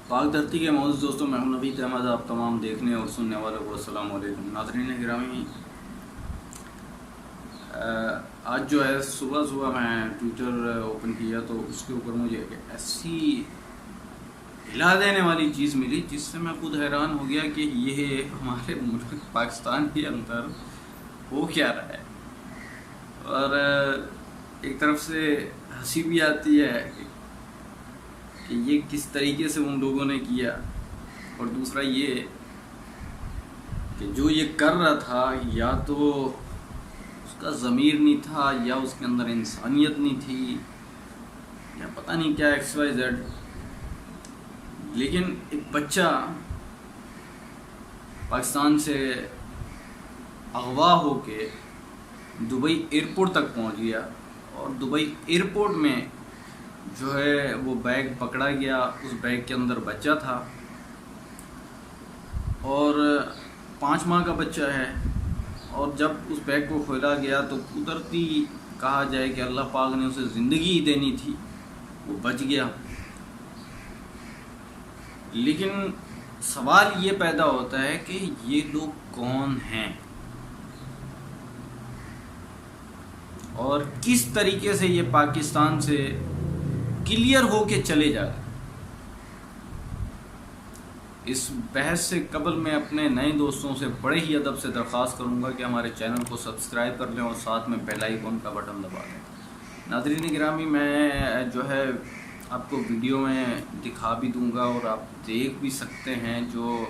پاک دھرتی کے معزز دوستوں، میں ہوں نوید احمد. آپ تمام دیکھنے اور سننے والوں کو السلام علیکم. ناظرین گرامی، آج جو ہے صبح میں ٹویٹر اوپن کیا تو اس کے اوپر مجھے ایک ایسی ہلا دینے والی چیز ملی جس سے میں خود حیران ہو گیا کہ یہ ہمارے ملک پاکستان کے اندر ہو کیا رہا ہے. اور ایک طرف سے ہنسی بھی آتی ہے کہ یہ کس طریقے سے ان لوگوں نے کیا، اور دوسرا یہ کہ جو یہ کر رہا تھا یا تو اس کا ضمیر نہیں تھا یا اس کے اندر انسانیت نہیں تھی یا پتہ نہیں کیا ایکس وائی زیڈ. لیکن ایک بچہ پاکستان سے اغوا ہو کے دبئی ایئرپورٹ تک پہنچ گیا، اور دبئی ایئرپورٹ میں جو ہے وہ بیگ پکڑا گیا. اس بیگ کے اندر بچہ تھا اور 5 ماہ کا بچہ ہے، اور جب اس بیگ کو کھولا گیا تو قدرتی کہا جائے کہ اللہ پاک نے اسے زندگی دینی تھی، وہ بچ گیا. لیکن سوال یہ پیدا ہوتا ہے کہ یہ لوگ کون ہیں اور کس طریقے سے یہ پاکستان سے کلیئر ہو کے چلے جا رہے ہیں. اس بحث سے قبل میں اپنے نئے دوستوں سے بڑے ہی ادب سے درخواست کروں گا کہ ہمارے چینل کو سبسکرائب کر لیں اور ساتھ میں بیل آئیکن کا بٹن دبا دیں. ناظرین گرامی، میں جو ہے آپ کو ویڈیو میں دکھا بھی دوں گا اور آپ دیکھ بھی سکتے ہیں. جو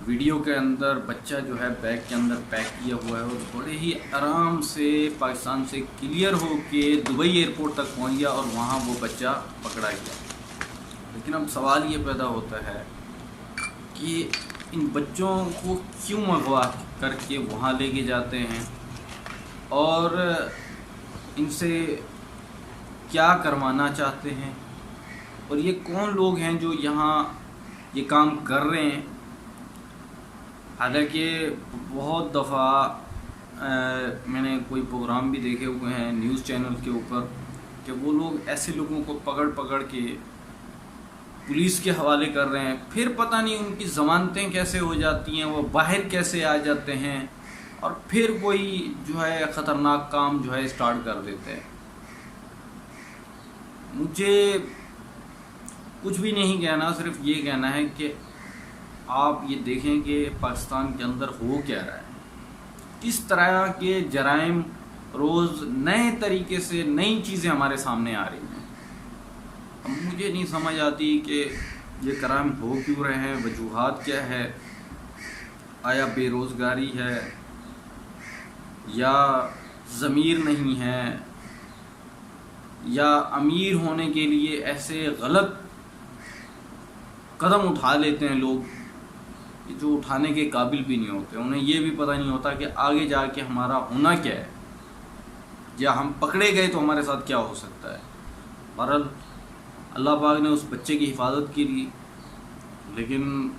ویڈیو کے اندر بچہ جو ہے بیگ کے اندر پیک کیا ہوا ہے اور بڑے ہی آرام سے پاکستان سے کلیئر ہو کے دبئی ایئرپورٹ تک پہنچ گیا اور وہاں وہ بچہ پکڑا گیا. لیکن اب سوال یہ پیدا ہوتا ہے کہ ان بچوں کو کیوں اغوا کر کے وہاں لے کے جاتے ہیں اور ان سے کیا کروانا چاہتے ہیں، اور یہ کون لوگ ہیں جو یہاں یہ کام کر رہے ہیں. حالانکہ بہت دفعہ میں نے کوئی پروگرام بھی دیکھے ہوئے ہیں نیوز چینل کے اوپر کہ وہ لوگ ایسے لوگوں کو پکڑ کے پولیس کے حوالے کر رہے ہیں. پھر پتہ نہیں ان کی ضمانتیں کیسے ہو جاتی ہیں، وہ باہر کیسے آ جاتے ہیں اور پھر کوئی جو ہے خطرناک کام جو ہے سٹارٹ کر دیتے ہیں. مجھے کچھ بھی نہیں کہنا، صرف یہ کہنا ہے کہ آپ یہ دیکھیں کہ پاکستان کے اندر ہو کیا رہا ہے، کس طرح کے جرائم روز نئے طریقے سے نئی چیزیں ہمارے سامنے آ رہی ہیں. اب مجھے نہیں سمجھ آتی کہ یہ کرائم ہو کیوں رہے ہیں، وجوہات کیا ہے. آیا بے روزگاری ہے یا ضمیر نہیں ہے یا امیر ہونے کے لیے ایسے غلط قدم اٹھا لیتے ہیں لوگ جو اٹھانے کے قابل بھی نہیں ہوتے. انہیں یہ بھی پتہ نہیں ہوتا کہ آگے جا کے ہمارا ہونا کیا ہے، یا ہم پکڑے گئے تو ہمارے ساتھ کیا ہو سکتا ہے. بہرحال اللہ پاک نے اس بچے کی حفاظت کی لی، لیکن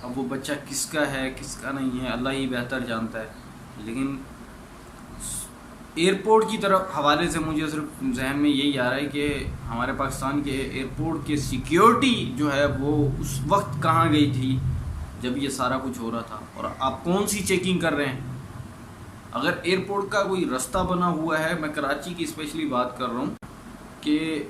اب وہ بچہ کس کا ہے کس کا نہیں ہے اللہ ہی بہتر جانتا ہے. لیکن ایئرپورٹ کی طرف حوالے سے مجھے صرف ذہن میں یہی آ رہا ہے کہ ہمارے پاکستان کے ایئرپورٹ کے سیکیورٹی جو ہے وہ اس وقت کہاں گئی تھی جب یہ سارا کچھ ہو رہا تھا، اور آپ کون سی چیکنگ کر رہے ہیں. اگر ایئرپورٹ کا کوئی رستہ بنا ہوا ہے، میں کراچی کی اسپیشلی بات کر رہا ہوں کہ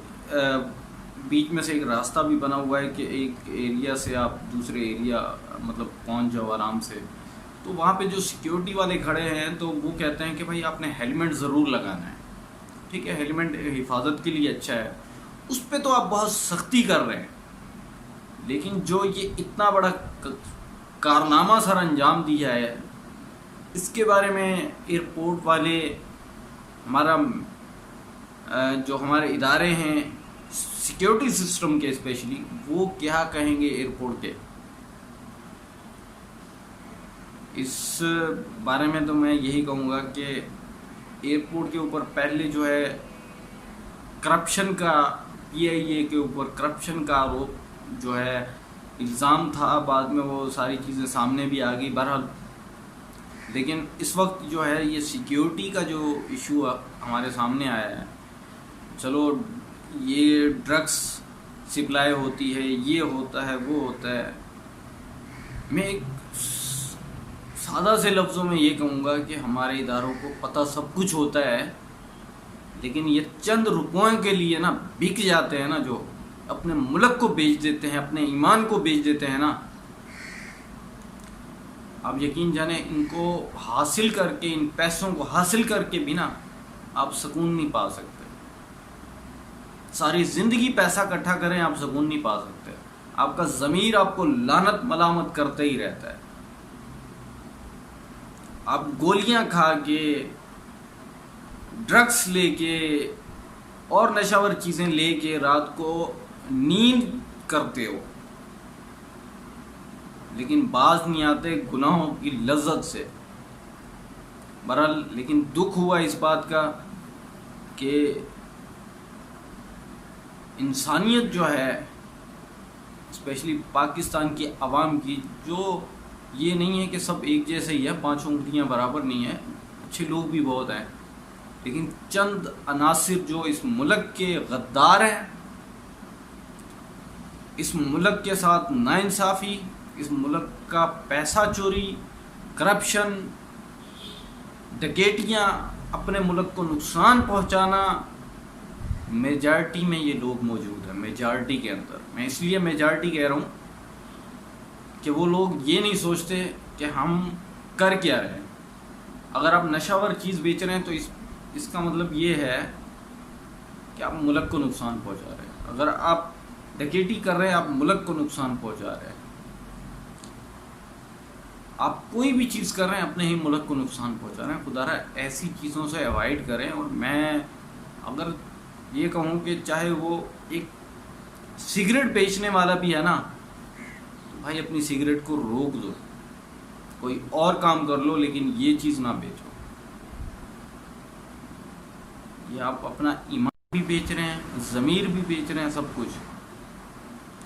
بیچ میں سے ایک راستہ بھی بنا ہوا ہے کہ ایک ایریا سے آپ دوسرے ایریا مطلب پہنچ جاؤ آرام سے، تو وہاں پہ جو سیکیورٹی والے کھڑے ہیں تو وہ کہتے ہیں کہ بھائی آپ نے ہیلمٹ ضرور لگانا ہے. ٹھیک ہے، ہیلمٹ حفاظت کے لیے اچھا ہے، اس پہ تو آپ بہت سختی کر رہے ہیں. لیکن جو یہ اتنا بڑا کارنامہ سر انجام دیا ہے، اس کے بارے میں ایئرپورٹ والے، ہمارا جو ہمارے ادارے ہیں سیکیورٹی سسٹم کے اسپیشلی، وہ کیا کہیں گے ایئرپورٹ کے. اس بارے میں تو میں یہی کہوں گا کہ ایئرپورٹ کے اوپر پہلے جو ہے کرپشن کا PIA کے اوپر کرپشن کا آروپ جو ہے الزام تھا، بعد میں وہ ساری چیزیں سامنے بھی آ گئی. بہرحال لیکن اس وقت جو ہے یہ سیکیورٹی کا جو ایشو ہمارے سامنے آیا ہے. چلو یہ ڈرگس سپلائی ہوتی ہے، یہ ہوتا ہے، وہ ہوتا ہے. میں ایک سادہ سے لفظوں میں یہ کہوں گا کہ ہمارے اداروں کو پتہ سب کچھ ہوتا ہے، لیکن یہ چند روپوں کے لیے نا بک جاتے ہیں نا، جو اپنے ملک کو بیچ دیتے ہیں، اپنے ایمان کو بیچ دیتے ہیں نا. آپ یقین جانیں ان کو حاصل کر کے، ان پیسوں کو حاصل کر کے بھی نا آپ سکون نہیں پا سکتے. ساری زندگی پیسہ اکٹھا کریں، آپ سکون نہیں پا سکتے. آپ کا ضمیر آپ کو لعنت ملامت کرتے ہی رہتا ہے. آپ گولیاں کھا کے، ڈرگس لے کے اور نشاور چیزیں لے کے رات کو نیند کرتے ہو، لیکن باز نہیں آتے گناہوں کی لذت سے. بہرحال لیکن دکھ ہوا اس بات کا کہ انسانیت جو ہے، اسپیشلی پاکستان کی عوام کی، جو یہ نہیں ہے کہ سب ایک جیسے ہی ہے، پانچوں انگلیاں برابر نہیں ہیں، اچھے لوگ بھی بہت ہیں، لیکن چند عناصر جو اس ملک کے غدار ہیں، اس ملک کے ساتھ ناانصافی، اس ملک کا پیسہ چوری، کرپشن، ڈکیٹیاں، اپنے ملک کو نقصان پہنچانا، میجارٹی میں یہ لوگ موجود ہیں. میجارٹی کے اندر، میں اس لیے میجارٹی کہہ رہا ہوں کہ وہ لوگ یہ نہیں سوچتے کہ ہم کر کیا رہے ہیں. اگر آپ نشہ ور چیز بیچ رہے ہیں تو اس کا مطلب یہ ہے کہ آپ ملک کو نقصان پہنچا رہے ہیں. اگر آپ ڈکیٹی کر رہے ہیں، آپ ملک کو نقصان پہنچا رہے ہیں. آپ کوئی بھی چیز کر رہے ہیں، اپنے ہی ملک کو نقصان پہنچا رہے ہیں. خدا را ایسی چیزوں سے اوائڈ کریں. اور میں اگر یہ کہوں کہ چاہے وہ ایک سگریٹ بیچنے والا بھی ہے نا، تو بھائی اپنی سگریٹ کو روک دو، کوئی اور کام کر لو، لیکن یہ چیز نہ بیچو. یہ آپ اپنا ایمان بھی بیچ رہے ہیں، ضمیر بھی بیچ رہے ہیں، سب کچھ.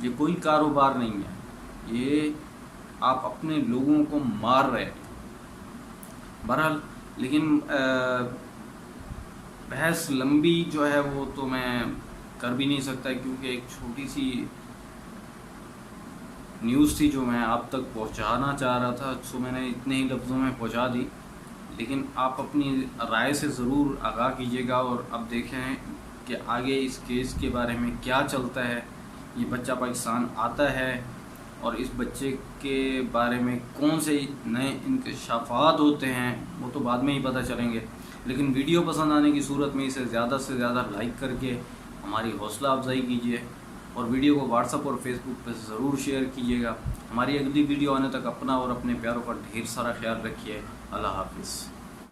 یہ کوئی کاروبار نہیں ہے، یہ آپ اپنے لوگوں کو مار رہے ہیں. بہرحال لیکن بحث لمبی جو ہے وہ تو میں کر بھی نہیں سکتا، کیونکہ ایک چھوٹی سی نیوز تھی جو میں آپ تک پہنچانا چاہ رہا تھا، سو میں نے اتنے ہی لفظوں میں پہنچا دی. لیکن آپ اپنی رائے سے ضرور آگاہ کیجیے گا، اور اب دیکھیں کہ آگے اس کیس کے بارے میں کیا چلتا ہے. یہ بچہ پاکستان آتا ہے اور اس بچے کے بارے میں کون سے نئے انکشافات ہوتے ہیں وہ تو بعد میں ہی پتہ چلیں گے. لیکن ویڈیو پسند آنے کی صورت میں اسے زیادہ سے زیادہ لائک کر کے ہماری حوصلہ افزائی کیجیے، اور ویڈیو کو واٹس ایپ اور فیس بک پہ ضرور شیئر کیجیے گا. ہماری اگلی ویڈیو آنے تک اپنا اور اپنے پیاروں کا ڈھیر سارا خیال رکھیے. اللہ حافظ.